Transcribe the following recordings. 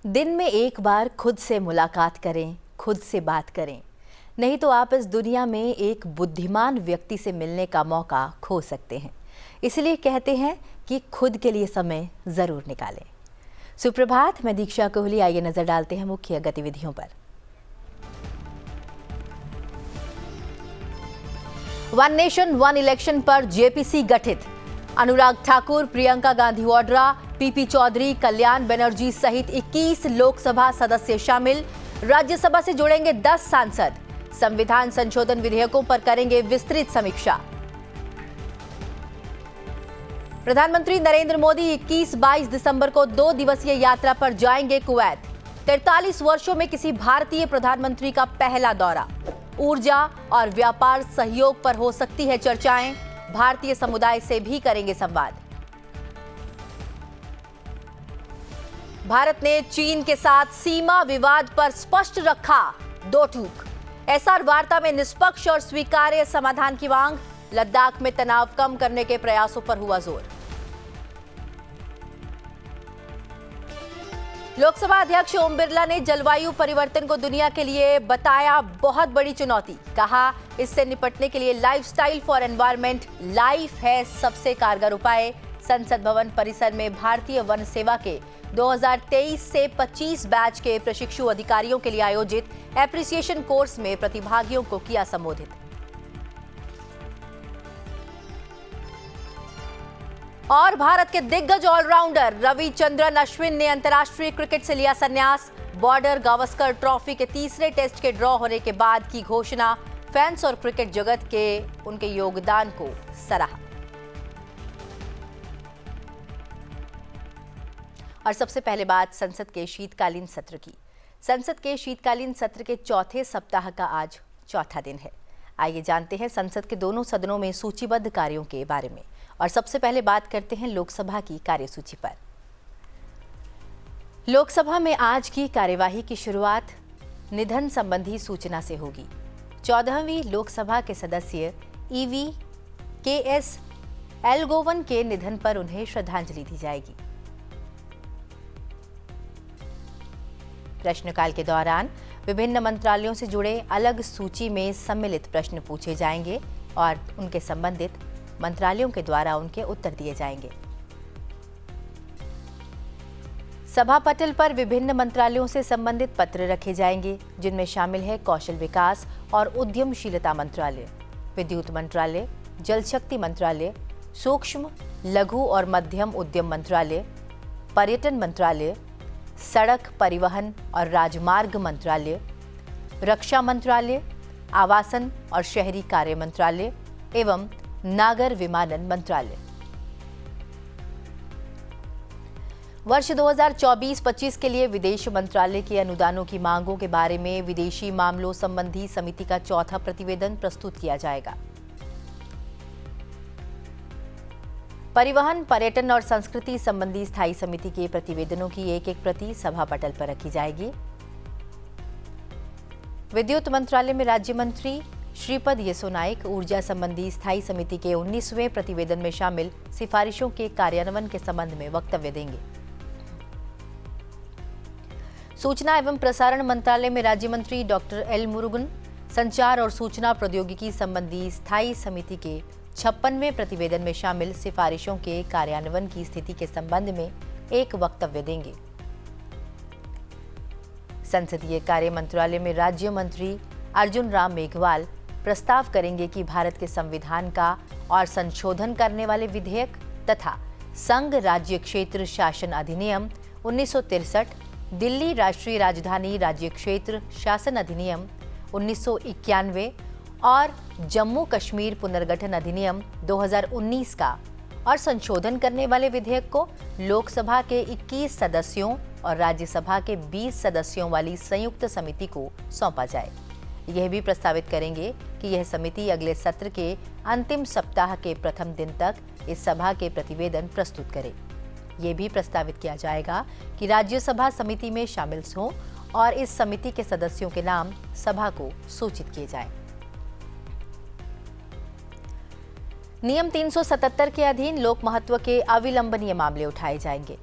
दिन में एक बार खुद से मुलाकात करें, खुद से बात करें, नहीं तो आप इस दुनिया में एक बुद्धिमान व्यक्ति से मिलने का मौका खो सकते हैं। इसलिए कहते हैं कि खुद के लिए समय ज़रूर निकालें। सुप्रभात, मैं दीक्षा कोहली। आइए नज़र डालते हैं मुख्य गतिविधियों पर। वन नेशन वन इलेक्शन पर जेपीसी गठित। अनुराग ठाकुर, प्रियंका गांधी वाड्रा, पीपी चौधरी, कल्याण बनर्जी सहित 21 लोकसभा सदस्य शामिल। राज्यसभा से जुड़ेंगे 10 सांसद। संविधान संशोधन विधेयकों पर करेंगे विस्तृत समीक्षा। प्रधानमंत्री नरेंद्र मोदी 21-22 दिसंबर को 2 दिवसीय यात्रा पर जाएंगे कुवैत। 43 वर्षों में किसी भारतीय प्रधानमंत्री का पहला दौरा। ऊर्जा और व्यापार सहयोग पर हो सकती है चर्चाएं। भारतीय समुदाय से भी करेंगे संवाद। भारत ने चीन के साथ सीमा विवाद पर स्पष्ट रखा दो टूक। एसआर वार्ता में निष्पक्ष और स्वीकार्य समाधान की मांग। लद्दाख में तनाव कम करने के प्रयासों पर हुआ जोर। लोकसभा अध्यक्ष ओम बिरला ने जलवायु परिवर्तन को दुनिया के लिए बताया बहुत बड़ी चुनौती। कहा, इससे निपटने के लिए लाइफस्टाइल फॉर एनवायरनमेंट लाइफ है सबसे कारगर उपाय। संसद भवन परिसर में भारतीय वन सेवा के 2023 से 25 बैच के प्रशिक्षु अधिकारियों के लिए आयोजित एप्रिसिएशन कोर्स में प्रतिभागियों को किया संबोधित। और भारत के दिग्गज ऑलराउंडर रविचंद्रन अश्विन ने अंतर्राष्ट्रीय क्रिकेट से लिया संन्यास। बॉर्डर गावस्कर ट्रॉफी के तीसरे टेस्ट के ड्रॉ होने के बाद की घोषणा। फैंस और क्रिकेट जगत के उनके योगदान को सराहा। और सबसे पहले बात संसद के शीतकालीन सत्र की। संसद के शीतकालीन सत्र के चौथे सप्ताह का आज चौथा दिन है। आइए जानते हैं संसद के दोनों सदनों में सूचीबद्ध कार्यों के बारे में। और सबसे पहले बात करते हैं लोकसभा की कार्यसूची पर। लोकसभा में आज की कार्यवाही की शुरुआत निधन संबंधी सूचना से होगी। 14वीं लोकसभा के सदस्य ईवी केएस एलगोवन के निधन पर उन्हें श्रद्धांजलि दी जाएगी। प्रश्नकाल के दौरान विभिन्न मंत्रालयों से जुड़े अलग सूची में सम्मिलित प्रश्न पूछे जाएंगे और उनके संबंधित मंत्रालयों के द्वारा उनके उत्तर दिए जाएंगे। सभा पटल पर विभिन्न मंत्रालयों से संबंधित पत्र रखे जाएंगे, जिनमें शामिल है कौशल विकास और उद्यमशीलता मंत्रालय, विद्युत मंत्रालय, जल शक्ति मंत्रालय, सूक्ष्म लघु और मध्यम उद्यम मंत्रालय, पर्यटन मंत्रालय, सड़क परिवहन और राजमार्ग मंत्रालय, रक्षा मंत्रालय, आवासन और शहरी कार्य मंत्रालय एवं नागर विमानन मंत्रालय। वर्ष 2024-25 के लिए विदेश मंत्रालय के अनुदानों की मांगों के बारे में विदेशी मामलों संबंधी समिति का चौथा प्रतिवेदन प्रस्तुत किया जाएगा। परिवहन, पर्यटन और संस्कृति संबंधी स्थायी समिति के प्रतिवेदनों की एक प्रति सभा पटल पर रखी जाएगी। विद्युत मंत्रालय में राज्य मंत्री श्रीपद येसो नाइक ऊर्जा संबंधी स्थायी समिति के 19वें प्रतिवेदन में शामिल सिफारिशों के कार्यान्वयन के संबंध में वक्तव्य देंगे। सूचना एवं प्रसारण मंत्रालय में राज्य मंत्री डॉक्टर एल मुरुगन संचार और सूचना प्रौद्योगिकी संबंधी स्थायी समिति के 56वें प्रतिवेदन में शामिल सिफारिशों के कार्यान्वयन की स्थिति के संबंध में एक वक्तव्य देंगे। संसदीय कार्य मंत्रालय में राज्य मंत्री अर्जुन राम मेघवाल प्रस्ताव करेंगे कि भारत के संविधान का और संशोधन करने वाले विधेयक तथा संघ राज्य क्षेत्र शासन अधिनियम 1963, दिल्ली राष्ट्रीय राजधानी राज्य क्षेत्र शासन अधिनियम 1991 और जम्मू कश्मीर पुनर्गठन अधिनियम 2019 का और संशोधन करने वाले विधेयक को लोकसभा के 21 सदस्यों और राज्यसभा के 20 सदस्यों वाली संयुक्त समिति को सौंपा जाए। यह भी प्रस्तावित करेंगे कि यह समिति अगले सत्र के अंतिम सप्ताह के प्रथम दिन तक इस सभा के प्रतिवेदन प्रस्तुत करे। यह भी प्रस्तावित किया जाएगा कि राज्यसभा समिति में शामिल हों और इस समिति के सदस्यों के नाम सभा को सूचित किए जाएं। नियम 377 के अधीन लोक महत्व के अविलंबनीय मामले उठाए जाएंगे।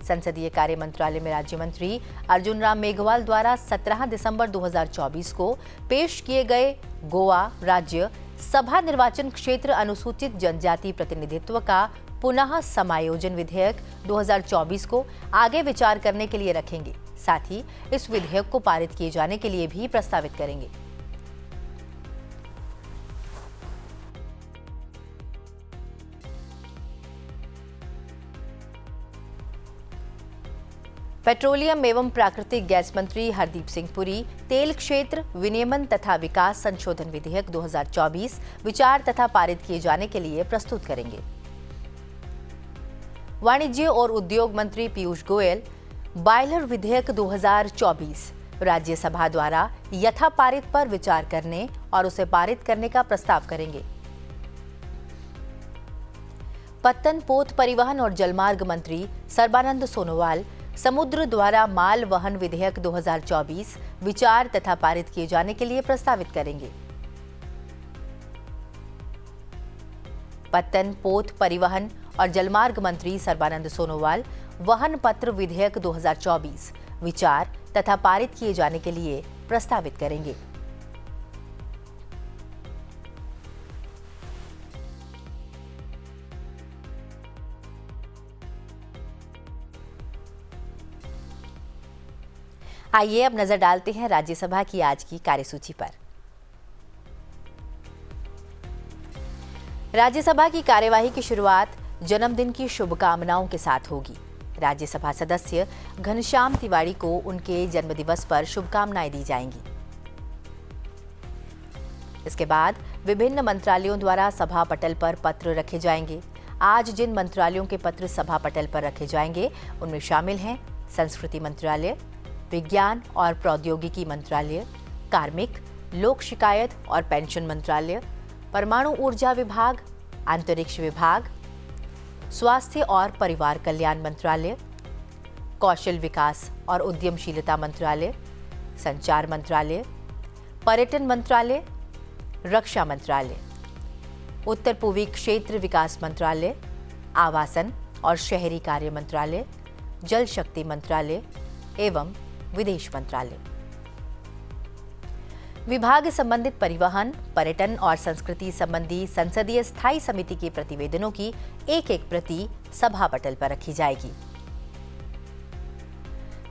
संसदीय कार्य मंत्रालय में राज्य मंत्री अर्जुन राम मेघवाल द्वारा 17 दिसंबर 2024 को पेश किए गए गोवा राज्य सभा निर्वाचन क्षेत्र अनुसूचित जनजाति प्रतिनिधित्व का पुनः समायोजन विधेयक 2024 को आगे विचार करने के लिए रखेंगे। साथ ही इस विधेयक को पारित किए जाने के लिए भी प्रस्तावित करेंगे। पेट्रोलियम एवं प्राकृतिक गैस मंत्री हरदीप सिंह पुरी तेल क्षेत्र विनियमन तथा विकास संशोधन विधेयक 2024 विचार तथा पारित किए जाने के लिए प्रस्तुत करेंगे। वाणिज्य और उद्योग मंत्री पीयूष गोयल बॉयलर विधेयक 2024 राज्यसभा द्वारा यथा पारित पर विचार करने और उसे पारित करने का प्रस्ताव करेंगे। पत्तन पोत परिवहन और जलमार्ग मंत्री सर्बानंद सोनोवाल समुद्र द्वारा माल वहन विधेयक 2024 विचार तथा पारित किए जाने के लिए प्रस्तावित करेंगे। पत्तन पोत परिवहन और जलमार्ग मंत्री सर्बानंद सोनोवाल वाहन पत्र विधेयक 2024 विचार तथा पारित किए जाने के लिए प्रस्तावित करेंगे। आइए अब नजर डालते हैं राज्यसभा की आज की कार्यसूची पर। राज्यसभा की कार्यवाही की शुरुआत जन्मदिन की शुभकामनाओं के साथ होगी। राज्यसभा सदस्य घनश्याम तिवारी को उनके जन्मदिवस पर शुभकामनाएं दी जाएंगी। इसके बाद विभिन्न मंत्रालयों द्वारा सभा पटल पर पत्र रखे जाएंगे। आज जिन मंत्रालयों के पत्र सभा पटल पर रखे जाएंगे उनमें शामिल हैं संस्कृति मंत्रालय, विज्ञान और प्रौद्योगिकी मंत्रालय, कार्मिक, लोक शिकायत और पेंशन मंत्रालय, परमाणु ऊर्जा विभाग, अंतरिक्ष विभाग, स्वास्थ्य और परिवार कल्याण मंत्रालय, कौशल विकास और उद्यमशीलता मंत्रालय, संचार मंत्रालय, पर्यटन मंत्रालय, रक्षा मंत्रालय, उत्तर पूर्वी क्षेत्र विकास मंत्रालय, आवासन और शहरी कार्य मंत्रालय, जल शक्ति मंत्रालय एवं विदेश मंत्रालय। विभाग संबंधित परिवहन, पर्यटन और संस्कृति संबंधी संसदीय स्थायी समिति के प्रतिवेदनों की एक-एक प्रति सभा पटल पर रखी जाएगी।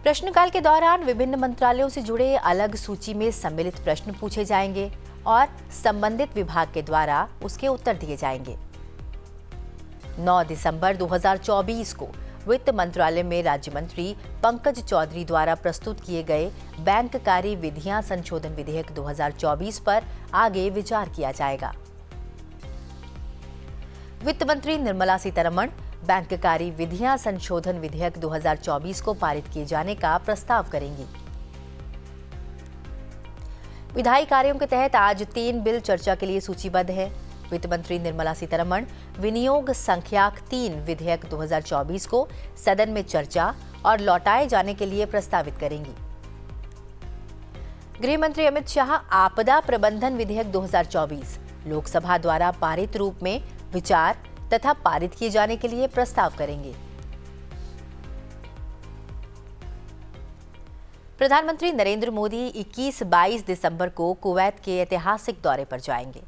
प्रश्नकाल के दौरान विभिन्न मंत्रालयों से जुड़े अलग सूची में सम्मिलित प्रश्न पूछे जाएंगे और संबंधित विभाग के द्वारा उसके उत्तर दिए जाएंगे। 9 दिसंबर 2024 को वित्त मंत्रालय में राज्य मंत्री पंकज चौधरी द्वारा प्रस्तुत किए गए बैंक कार्य विधियां संशोधन विधेयक 2024 पर आगे विचार किया जाएगा। वित्त मंत्री निर्मला सीतारमण बैंक कार्य विधियां संशोधन विधेयक 2024 को पारित किए जाने का प्रस्ताव करेंगी। विधायी कार्यों के तहत आज 3 बिल चर्चा के लिए सूचीबद्ध है। वित्त मंत्री निर्मला सीतारमण विनियोग संख्याक 3 विधेयक 2024 को सदन में चर्चा और लौटाए जाने के लिए प्रस्तावित करेंगी। गृह मंत्री अमित शाह आपदा प्रबंधन विधेयक 2024 लोकसभा द्वारा पारित रूप में विचार तथा पारित किए जाने के लिए प्रस्ताव करेंगे। प्रधानमंत्री नरेंद्र मोदी 21-22 दिसंबर को कुवैत के ऐतिहासिक दौरे पर जाएंगे।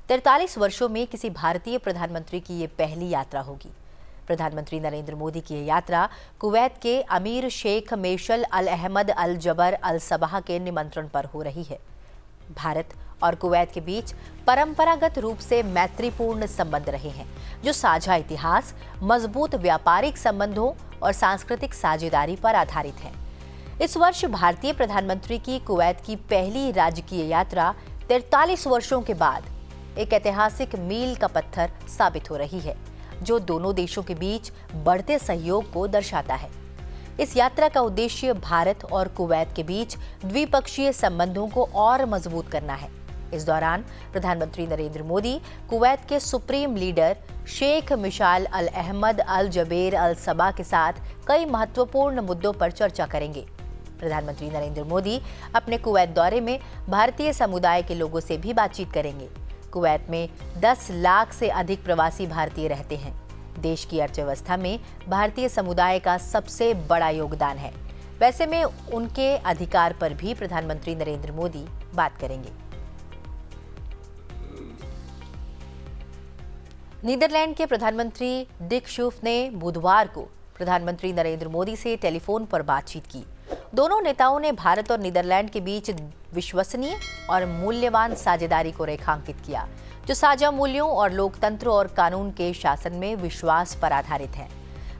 43 वर्षों में किसी भारतीय प्रधानमंत्री की ये पहली यात्रा होगी। प्रधानमंत्री नरेंद्र मोदी की यह यात्रा कुवैत के अमीर शेख मेशल अल अहमद अल जबर अल सबाह के निमंत्रण पर हो रही है। भारत और कुवैत के बीच परंपरागत रूप से मैत्रीपूर्ण संबंध रहे हैं, जो साझा इतिहास, मजबूत व्यापारिक संबंधों और सांस्कृतिक साझेदारी पर आधारित है। इस वर्ष भारतीय प्रधानमंत्री की कुवैत की पहली राजकीय यात्रा 43 वर्षों के बाद एक ऐतिहासिक मील का पत्थर साबित हो रही है, जो दोनों देशों के बीच बढ़ते सहयोग को दर्शाता है। इस यात्रा का उद्देश्य भारत और कुवैत के बीच द्विपक्षीय संबंधों को और मजबूत करना है। इस दौरान प्रधानमंत्री नरेंद्र मोदी कुवैत के सुप्रीम लीडर शेख मिशाल अल अहमद अल जबेर अल सबा के साथ कई महत्वपूर्ण मुद्दों पर चर्चा करेंगे। प्रधानमंत्री नरेंद्र मोदी अपने कुवैत दौरे में भारतीय समुदाय के लोगों से भी बातचीत करेंगे। कुवैत में 10 लाख से अधिक प्रवासी भारतीय रहते हैं। देश की अर्थव्यवस्था में भारतीय समुदाय का सबसे बड़ा योगदान है। वैसे में उनके अधिकार पर भी प्रधानमंत्री नरेंद्र मोदी बात करेंगे। नीदरलैंड के प्रधानमंत्री डिक शूफ ने बुधवार को प्रधानमंत्री नरेंद्र मोदी से टेलीफोन पर बातचीत की। दोनों नेताओं ने भारत और नीदरलैंड के बीच विश्वसनीय और मूल्यवान साझेदारी को रेखांकित किया, जो साझा मूल्यों और लोकतंत्र और कानून के शासन में विश्वास पर आधारित है।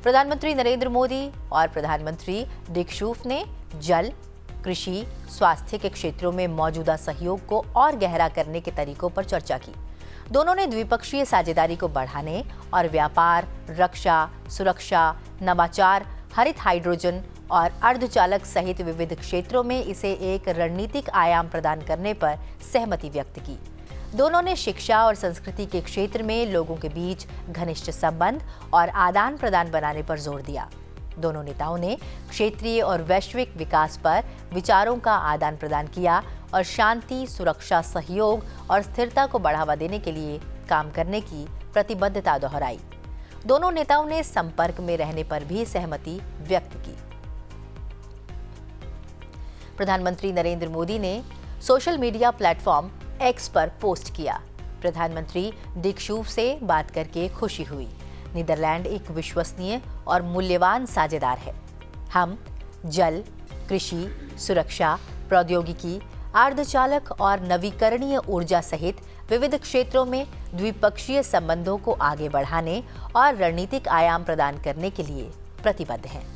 प्रधानमंत्री नरेंद्र मोदी और प्रधानमंत्री डिक शूफ ने जल, कृषि, स्वास्थ्य के क्षेत्रों में मौजूदा सहयोग को और गहरा करने के तरीकों पर चर्चा की। दोनों ने द्विपक्षीय साझेदारी को बढ़ाने और व्यापार, रक्षा, सुरक्षा, नवाचार, हरित हाइड्रोजन और अर्धचालक सहित विविध क्षेत्रों में इसे एक रणनीतिक आयाम प्रदान करने पर सहमति व्यक्त की। दोनों ने शिक्षा और संस्कृति के क्षेत्र में लोगों के बीच घनिष्ठ संबंध और आदान प्रदान बनाने पर जोर दिया। दोनों नेताओं ने क्षेत्रीय और वैश्विक विकास पर विचारों का आदान प्रदान किया और शांति, सुरक्षा, सहयोग और स्थिरता को बढ़ावा देने के लिए काम करने की प्रतिबद्धता दोहराई। दोनों नेताओं ने संपर्क में रहने पर भी सहमति व्यक्त की। प्रधानमंत्री नरेंद्र मोदी ने सोशल मीडिया प्लेटफॉर्म एक्स पर पोस्ट किया। प्रधानमंत्री डिक शूफ से बात करके खुशी हुई। नीदरलैंड एक विश्वसनीय और मूल्यवान साझेदार है। हम जल, कृषि, सुरक्षा, प्रौद्योगिकी, अर्धचालक और नवीकरणीय ऊर्जा सहित विविध क्षेत्रों में द्विपक्षीय संबंधों को आगे बढ़ाने और रणनीतिक आयाम प्रदान करने के लिए प्रतिबद्ध हैं।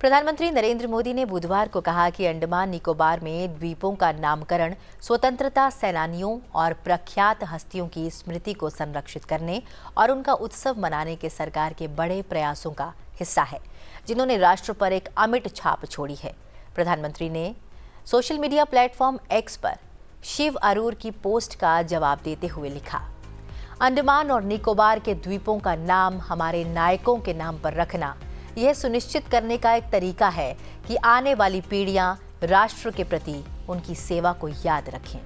प्रधानमंत्री नरेंद्र मोदी ने बुधवार को कहा कि अंडमान निकोबार में द्वीपों का नामकरण स्वतंत्रता सेनानियों और प्रख्यात हस्तियों की स्मृति को संरक्षित करने और उनका उत्सव मनाने के सरकार के बड़े प्रयासों का हिस्सा है, जिन्होंने राष्ट्र पर एक अमिट छाप छोड़ी है। प्रधानमंत्री ने सोशल मीडिया प्लेटफॉर्म एक्स पर शिव अरूर की पोस्ट का जवाब देते हुए लिखा, अंडमान और निकोबार के द्वीपों का नाम हमारे नायकों के नाम पर रखना यह सुनिश्चित करने का एक तरीका है कि आने वाली पीढ़ियां राष्ट्र के प्रति उनकी सेवा को याद रखें।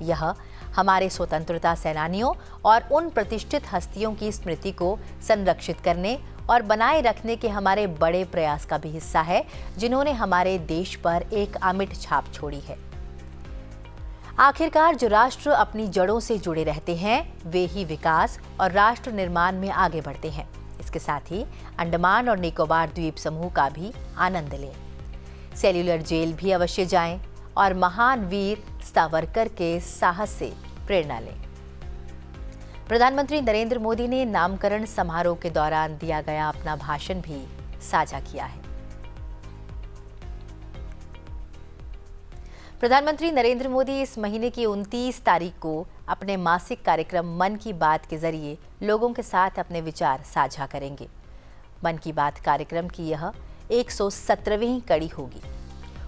यह हमारे स्वतंत्रता सेनानियों और उन प्रतिष्ठित हस्तियों की स्मृति को संरक्षित करने और बनाए रखने के हमारे बड़े प्रयास का भी हिस्सा है, जिन्होंने हमारे देश पर एक अमिट छाप छोड़ी है। आखिरकार जो राष्ट्र अपनी जड़ों से जुड़े रहते हैं, वे ही विकास और राष्ट्र निर्माण में आगे बढ़ते हैं। इसके साथ ही अंडमान और निकोबार द्वीप समूह का भी आनंद लें। सेल्युलर जेल भी अवश्य जाएं और महान वीर सावरकर के साहस से प्रेरणा लें। प्रधानमंत्री नरेंद्र मोदी ने नामकरण समारोह के दौरान दिया गया अपना भाषण भी साझा किया है। प्रधानमंत्री नरेंद्र मोदी इस महीने की 29 तारीख को अपने मासिक कार्यक्रम मन की बात के जरिए लोगों के साथ अपने विचार साझा करेंगे। मन की बात कार्यक्रम की यह 117वीं कड़ी होगी।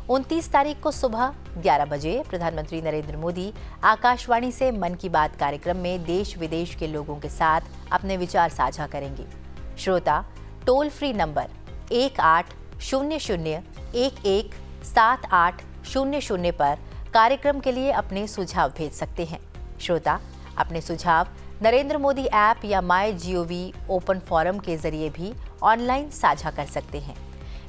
29 तारीख को सुबह 11 बजे प्रधानमंत्री नरेंद्र मोदी आकाशवाणी से मन की बात कार्यक्रम में देश विदेश के लोगों के साथ अपने विचार साझा करेंगे। श्रोता टोल फ्री नंबर 1800-117800 पर कार्यक्रम के लिए अपने सुझाव भेज सकते हैं। श्रोता अपने सुझाव नरेंद्र मोदी ऐप या MyGov ओपन फोरम के जरिए भी ऑनलाइन साझा कर सकते हैं।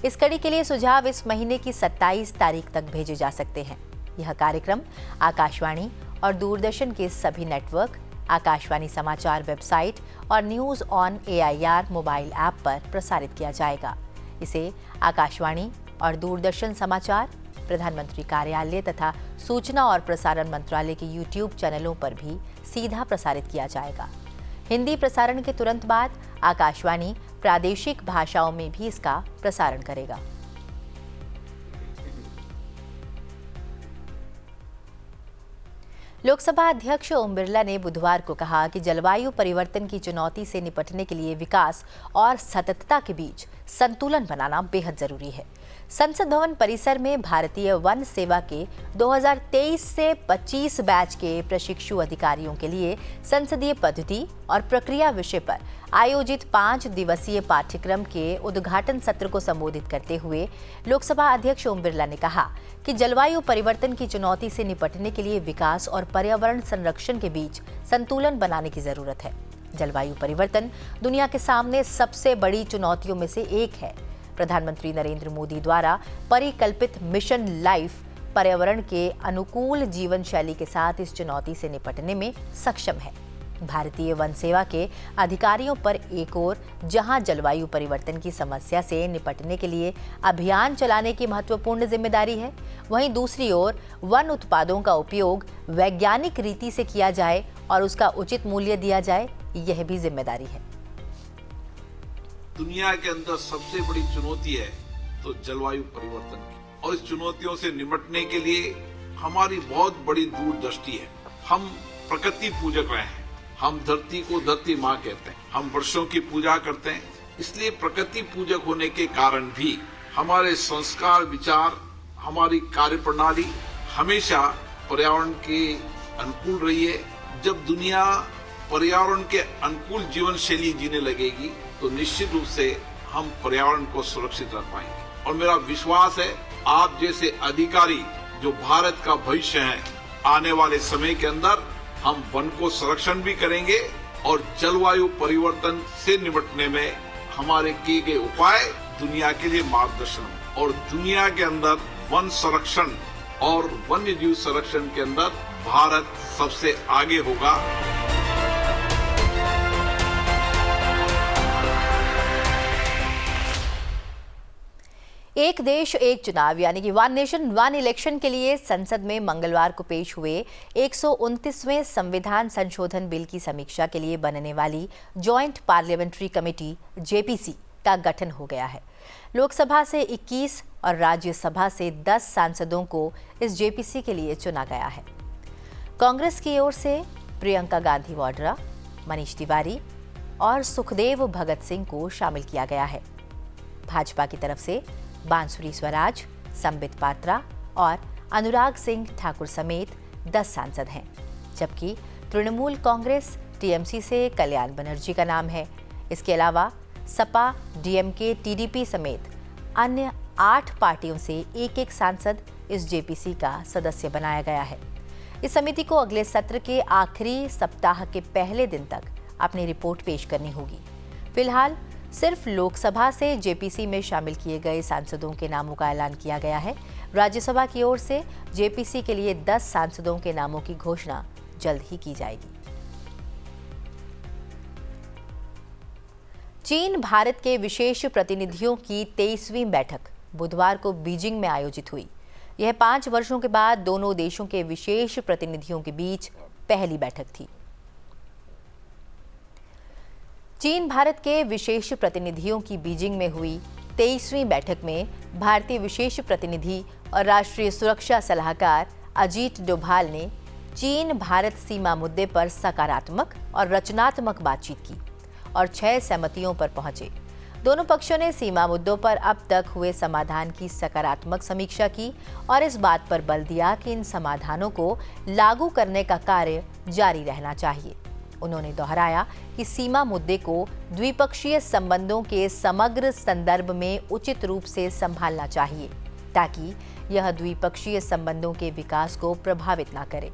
इस कड़ी के लिए सुझाव इस महीने की 27 तारीख तक भेजे जा सकते हैं। यह कार्यक्रम आकाशवाणी और दूरदर्शन के सभी नेटवर्क, आकाशवाणी समाचार वेबसाइट और news on AIR mobile app पर प्रसारित किया जाएगा। इसे आकाशवाणी और दूरदर्शन समाचार, प्रधानमंत्री कार्यालय तथा सूचना और प्रसारण मंत्रालय के YouTube चैनलों पर भी सीधा प्रसारित किया जाएगा। हिंदी प्रसारण के तुरंत बाद आकाशवाणी प्रादेशिक भाषाओं में भी इसका प्रसारण करेगा। लोकसभा अध्यक्ष ओम बिरला ने बुधवार को कहा कि जलवायु परिवर्तन की चुनौती से निपटने के लिए विकास और सततता के बीच संतुलन बनाना बेहद जरूरी है। संसद भवन परिसर में भारतीय वन सेवा के 2023 से 25 बैच के प्रशिक्षु अधिकारियों के लिए संसदीय पद्धति और प्रक्रिया विषय पर आयोजित 5 दिवसीय पाठ्यक्रम के उद्घाटन सत्र को संबोधित करते हुए लोकसभा अध्यक्ष ओम बिरला ने कहा कि जलवायु परिवर्तन की चुनौती से निपटने के लिए विकास और पर्यावरण संरक्षण के बीच संतुलन बनाने की जरूरत है। जलवायु परिवर्तन दुनिया के सामने सबसे बड़ी चुनौतियों में से एक है। प्रधानमंत्री नरेंद्र मोदी द्वारा परिकल्पित मिशन लाइफ पर्यावरण के अनुकूल जीवन शैली के साथ इस चुनौती से निपटने में सक्षम है। भारतीय वन सेवा के अधिकारियों पर एक ओर जहां जलवायु परिवर्तन की समस्या से निपटने के लिए अभियान चलाने की महत्वपूर्ण जिम्मेदारी है, वहीं दूसरी ओर वन उत्पादों का उपयोग वैज्ञानिक रीति से किया जाए और उसका उचित मूल्य दिया जाए, यह भी जिम्मेदारी है। दुनिया के अंदर सबसे बड़ी चुनौती है तो जलवायु परिवर्तन की, और इस चुनौतियों से निपटने के लिए हमारी बहुत बड़ी दूरदृष्टि है। हम प्रकृति पूजक रहे हैं, हम धरती को धरती माँ कहते हैं, हम वर्षों की पूजा करते हैं। इसलिए प्रकृति पूजक होने के कारण भी हमारे संस्कार, विचार, हमारी कार्यप्रणाली हमेशा पर्यावरण के अनुकूल रही है। जब दुनिया पर्यावरण के अनुकूल जीवन शैली जीने लगेगी तो निश्चित रूप से हम पर्यावरण को सुरक्षित रख पाएंगे। और मेरा विश्वास है आप जैसे अधिकारी जो भारत का भविष्य हैं, आने वाले समय के अंदर हम वन को संरक्षण भी करेंगे और जलवायु परिवर्तन से निपटने में हमारे किए गए उपाय दुनिया के लिए मार्गदर्शन हों। और दुनिया के अंदर वन संरक्षण और वन्य जीव संरक्षण के अंदर भारत सबसे आगे होगा। एक देश एक चुनाव यानी कि वन नेशन वन इलेक्शन के लिए संसद में मंगलवार को पेश हुए 129वें संविधान संशोधन बिल की समीक्षा के लिए बनने वाली जॉइंट पार्लियामेंट्री कमेटी जेपीसी का गठन हो गया है। लोकसभा से 21 और राज्यसभा से 10 सांसदों को इस जेपीसी के लिए चुना गया है। कांग्रेस की ओर से प्रियंका गांधी वाड्रा, मनीष तिवारी और सुखदेव भगत सिंह को शामिल किया गया है। भाजपा की तरफ से बांसुरी स्वराज, संबित पात्रा और अनुराग सिंह ठाकुर समेत 10 सांसद हैं, जबकि तृणमूल कांग्रेस टीएमसी से कल्याण बनर्जी का नाम है। इसके अलावा सपा, डीएमके, टीडीपी समेत अन्य 8 पार्टियों से एक सांसद इस जेपीसी का सदस्य बनाया गया है। इस समिति को अगले सत्र के आखिरी सप्ताह के पहले दिन तक अपनी रिपोर्ट पेश करनी होगी। फिलहाल सिर्फ लोकसभा से जेपीसी में शामिल किए गए सांसदों के नामों का ऐलान किया गया है। राज्यसभा की ओर से जेपीसी के लिए 10 सांसदों के नामों की घोषणा जल्द ही की जाएगी। चीन भारत के विशेष प्रतिनिधियों की 23वीं बैठक बुधवार को बीजिंग में आयोजित हुई। यह 5 वर्षों के बाद दोनों देशों के विशेष प्रतिनिधियों के बीच पहली बैठक थी। चीन भारत के विशेष प्रतिनिधियों की बीजिंग में हुई 23वीं बैठक में भारतीय विशेष प्रतिनिधि और राष्ट्रीय सुरक्षा सलाहकार अजीत डोभाल ने चीन भारत सीमा मुद्दे पर सकारात्मक और रचनात्मक बातचीत की और 6 सहमतियों पर पहुंचे। दोनों पक्षों ने सीमा मुद्दों पर अब तक हुए समाधान की सकारात्मक समीक्षा की और इस बात पर बल दिया कि इन समाधानों को लागू करने का कार्य जारी रहना चाहिए। उन्होंने दोहराया कि सीमा मुद्दे को द्विपक्षीय संबंधों के समग्र संदर्भ में उचित रूप से संभालना चाहिए ताकि यह द्विपक्षीय संबंधों के विकास को प्रभावित न करे।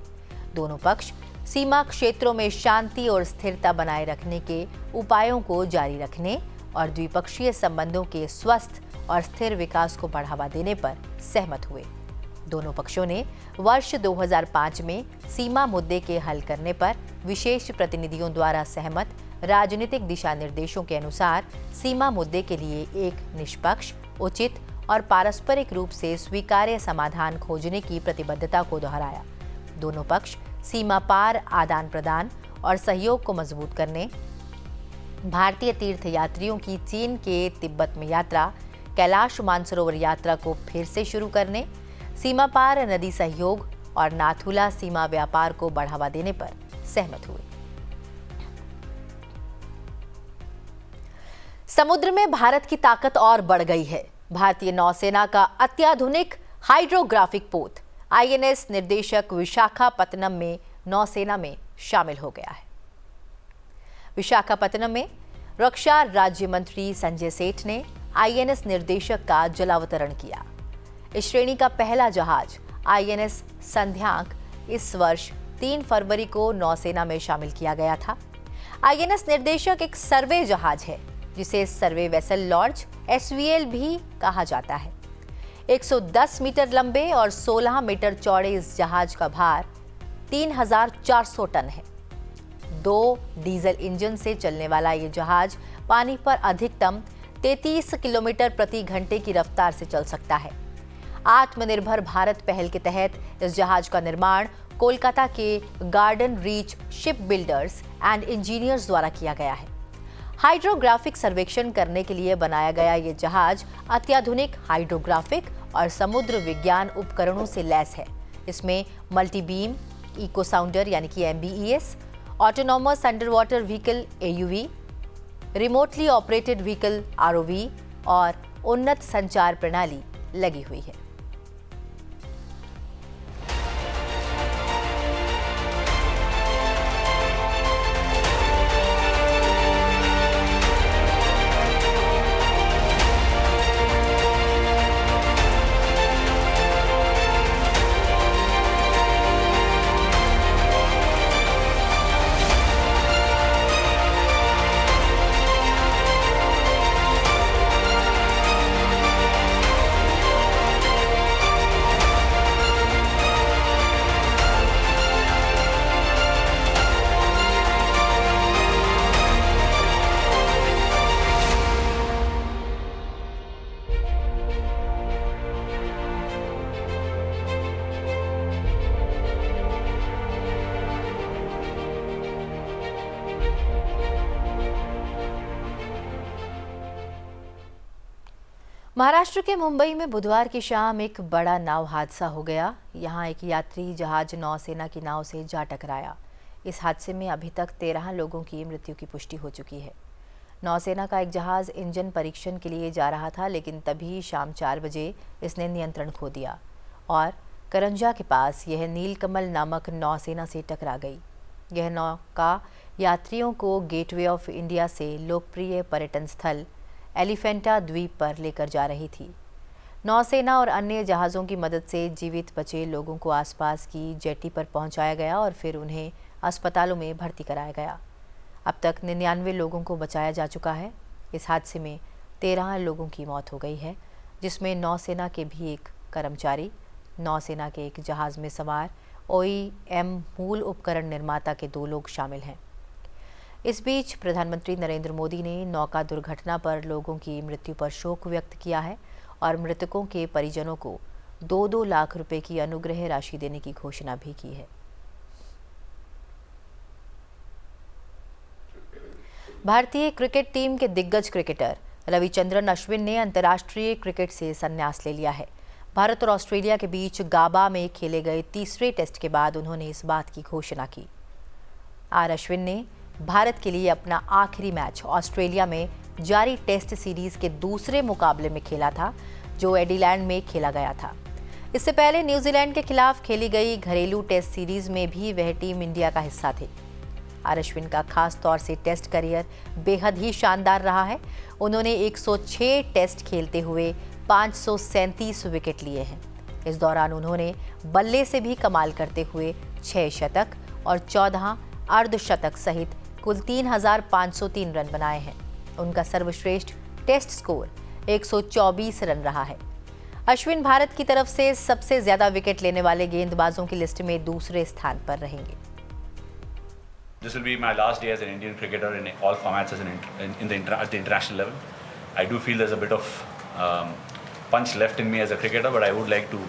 दोनों पक्ष सीमा क्षेत्रों में शांति और स्थिरता बनाए रखने के उपायों को जारी रखने और द्विपक्षीय संबंधों के स्वस्थ और स्थिर विकास को बढ़ावा देने पर सहमत हुए। दोनों पक्षों ने वर्ष 2005 में सीमा मुद्दे के हल करने पर विशेष प्रतिनिधियों द्वारा सहमत राजनीतिक दिशा निर्देशों के अनुसार सीमा मुद्दे के लिए एक निष्पक्ष, उचित और पारस्परिक रूप से स्वीकार्य समाधान खोजने की प्रतिबद्धता को दोहराया। दोनों पक्ष सीमा पार आदान प्रदान और सहयोग को मजबूत करने, भारतीय तीर्थयात्रियों की चीन के तिब्बत में यात्रा, कैलाश मानसरोवर यात्रा को फिर से शुरू करने, सीमा पार नदी सहयोग और नाथुला सीमा व्यापार को बढ़ावा देने पर सहमत हुए। समुद्र में भारत की ताकत और बढ़ गई है। भारतीय नौसेना का अत्याधुनिक हाइड्रोग्राफिक पोत आईएनएस निर्देशक विशाखापत्तनम में नौसेना में शामिल हो गया है। विशाखापत्तनम में रक्षा राज्य मंत्री संजय सेठ ने आईएनएस निर्देशक का जलावतरण किया। इस श्रेणी का पहला जहाज आईएनएस संध्यांक इस वर्ष 3 फरवरी को नौसेना में शामिल किया गया था। आईएनएस निर्देशक एक सर्वे जहाज है जिसे सर्वे वेसल लॉन्च SVL भी कहा जाता है। 110 मीटर लंबे और 16 मीटर चौड़े इस जहाज का भार 3400 टन है। 2 डीजल इंजन से चलने वाला ये जहाज पानी पर अधिकतम 33 किलोमीटर प्रति घंटे की रफ्तार से चल सकता है। आत्मनिर्भर भारत पहल के तहत इस जहाज का निर्माण कोलकाता के garden reach ship builders and engineers द्वारा किया गया है। हाइड्रोग्राफिक सर्वेक्षण करने के लिए बनाया गया ये जहाज अत्याधुनिक हाइड्रोग्राफिक और समुद्र विज्ञान उपकरणों से लैस है। इसमें मल्टी बीम, इको साउंडर यानी कि MBES, autonomous under water vehicle AUV, remotely operated vehicle ROV और उन्नत संचार प्रणाली लगी हुई है। महाराष्ट्र के मुंबई में बुधवार की शाम एक बड़ा नाव हादसा हो गया। यहां एक यात्री जहाज नौसेना की नाव से जा टकराया। इस हादसे में अभी तक 13 लोगों की मृत्यु की पुष्टि हो चुकी है। नौसेना का एक जहाज इंजन परीक्षण के लिए जा रहा था, लेकिन तभी शाम 4 बजे इसने नियंत्रण खो दिया और करंजा के पास यह नीलकमल नामक नौसेना से टकरा गई। यह नौका यात्रियों को गेटवे ऑफ इंडिया से लोकप्रिय पर्यटन स्थल एलिफेंटा द्वीप पर लेकर जा रही थी। नौसेना और अन्य जहाज़ों की मदद से जीवित बचे लोगों को आसपास की जेटी पर पहुंचाया गया और फिर उन्हें अस्पतालों में भर्ती कराया गया। अब तक 99 लोगों को बचाया जा चुका है। इस हादसे में 13 लोगों की मौत हो गई है, जिसमें नौसेना के भी एक कर्मचारी, नौसेना के एक जहाज़ में सवार OEM मूल उपकरण निर्माता के 2 लोग शामिल हैं। इस बीच प्रधानमंत्री नरेंद्र मोदी ने नौका दुर्घटना पर लोगों की मृत्यु पर शोक व्यक्त किया है और मृतकों के परिजनों को 2-2 लाख रुपए की अनुग्रह राशि देने की घोषणा भी की है। भारतीय क्रिकेट टीम के दिग्गज क्रिकेटर रविचंद्रन अश्विन ने अंतर्राष्ट्रीय क्रिकेट से संन्यास ले लिया है। भारत और ऑस्ट्रेलिया के बीच गाबा में खेले गए तीसरे टेस्ट के बाद उन्होंने इस बात की घोषणा की। अश्विन ने भारत के लिए अपना आखिरी मैच ऑस्ट्रेलिया में जारी टेस्ट सीरीज के दूसरे मुकाबले में खेला था, जो एडिलैंड में खेला गया था। इससे पहले न्यूजीलैंड के खिलाफ खेली गई घरेलू टेस्ट सीरीज में भी वह टीम इंडिया का हिस्सा थे। अश्विन का खास तौर से टेस्ट करियर बेहद ही शानदार रहा है। उन्होंने 106 टेस्ट खेलते हुए 537 विकेट लिए हैं। इस दौरान उन्होंने बल्ले से भी कमाल करते हुए 6 शतक और 14 अर्धशतक सहित कुल 3,503 रन बनाए हैं। उनका सर्वश्रेष्ठ टेस्ट स्कोर 124 रन रहा है। अश्विन भारत की तरफ से सबसे ज्यादा विकेट लेने वाले गेंदबाजों की लिस्ट में दूसरे स्थान पर रहेंगे। This will be my last day as an Indian cricketer in all formats at the international level. I do feel there's a bit of punch left in me as a cricketer, but I would like to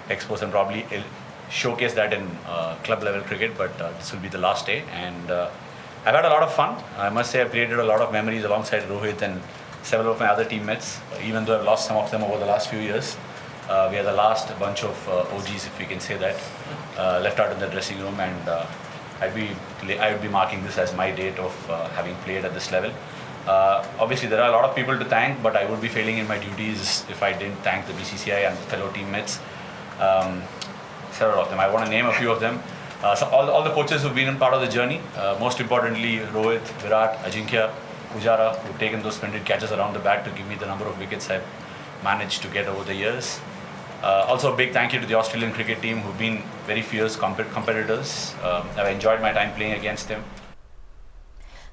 expose and probably showcase that in club level cricket. But this will be the last day, and I've had a lot of fun. I must say I've created a lot of memories alongside Rohit and several of my other teammates. Even though I've lost some of them over the last few years, we are the last bunch of OGs, if we can say that, left out in the dressing room, and I would be marking this as my date of having played at this level. Obviously, there are a lot of people to thank, but I would be failing in my duties if I didn't thank the BCCI and fellow teammates. Several of them. I want to name a few of them. So all the coaches who've been a part of the journey. Most importantly, Rohit, Virat, Ajinkya, Pujara, who've taken those splendid catches around the bat to give me the number of wickets I've managed to get over the years. Also, a big thank you to the Australian cricket team, who've been very fierce competitors. I've enjoyed my time playing against them.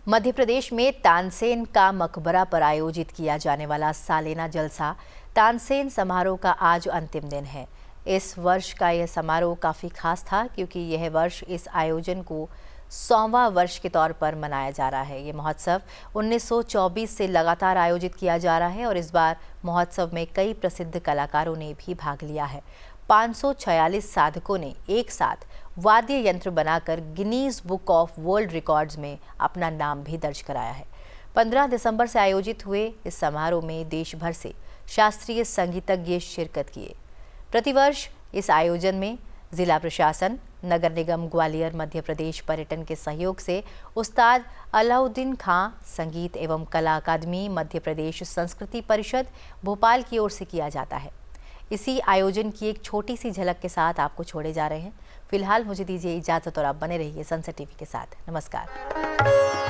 Madhya Pradesh में तानसेन का मकबरा पर आयोजित किया जाने वाला सालाना जलसा तानसेन समारोह का आज अंतिम दिन है। इस वर्ष का यह समारोह काफ़ी खास था क्योंकि यह वर्ष इस आयोजन को 100वां वर्ष के तौर पर मनाया जा रहा है। ये महोत्सव 1924 से लगातार आयोजित किया जा रहा है और इस बार महोत्सव में कई प्रसिद्ध कलाकारों ने भी भाग लिया है। 546 साधकों ने एक साथ वाद्य यंत्र बनाकर Guinness book of world records में अपना नाम भी दर्ज कराया है। 15 दिसंबर से आयोजित हुए इस समारोह में देश भर से शास्त्रीय संगीतज्ञ शिरकत किए। प्रतिवर्ष इस आयोजन में जिला प्रशासन, नगर निगम ग्वालियर मध्य प्रदेश पर्यटन के सहयोग से उस्ताद अलाउद्दीन खां संगीत एवं कला अकादमी, मध्य प्रदेश संस्कृति परिषद भोपाल की ओर से किया जाता है। इसी आयोजन की एक छोटी सी झलक के साथ आपको छोड़े जा रहे हैं। फिलहाल मुझे दीजिए इजाज़त और आप बने रहिए सनसेट टीवी के साथ। नमस्कार।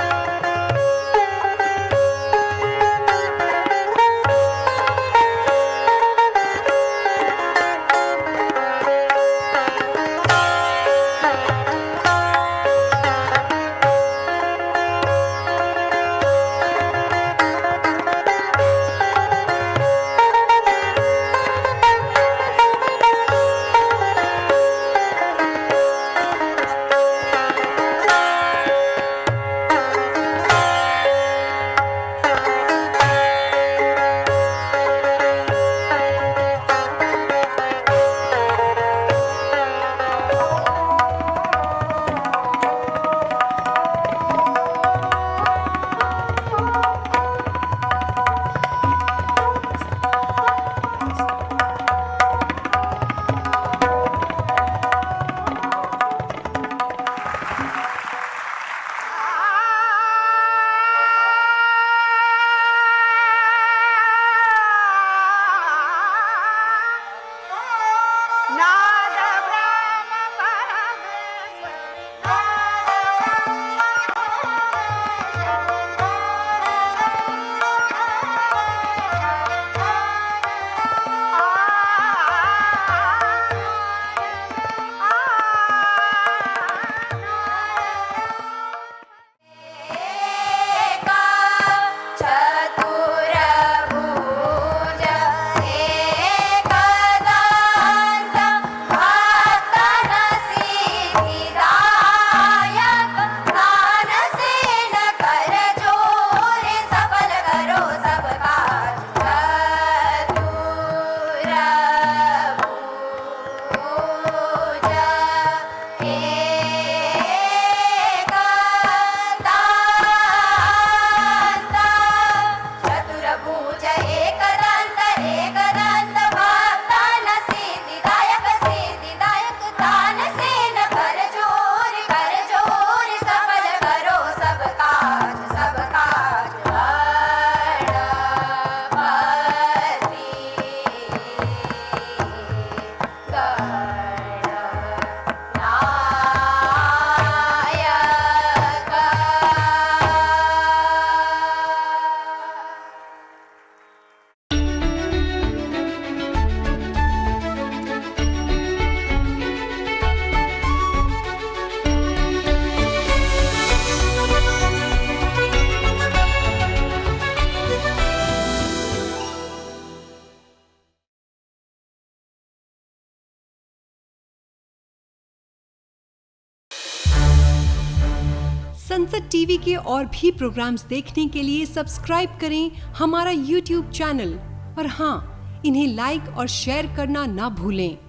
सनसेट टीवी के और भी प्रोग्राम्स देखने के लिए सब्सक्राइब करें हमारा YouTube चैनल और हाँ, इन्हें लाइक और शेयर करना ना भूलें।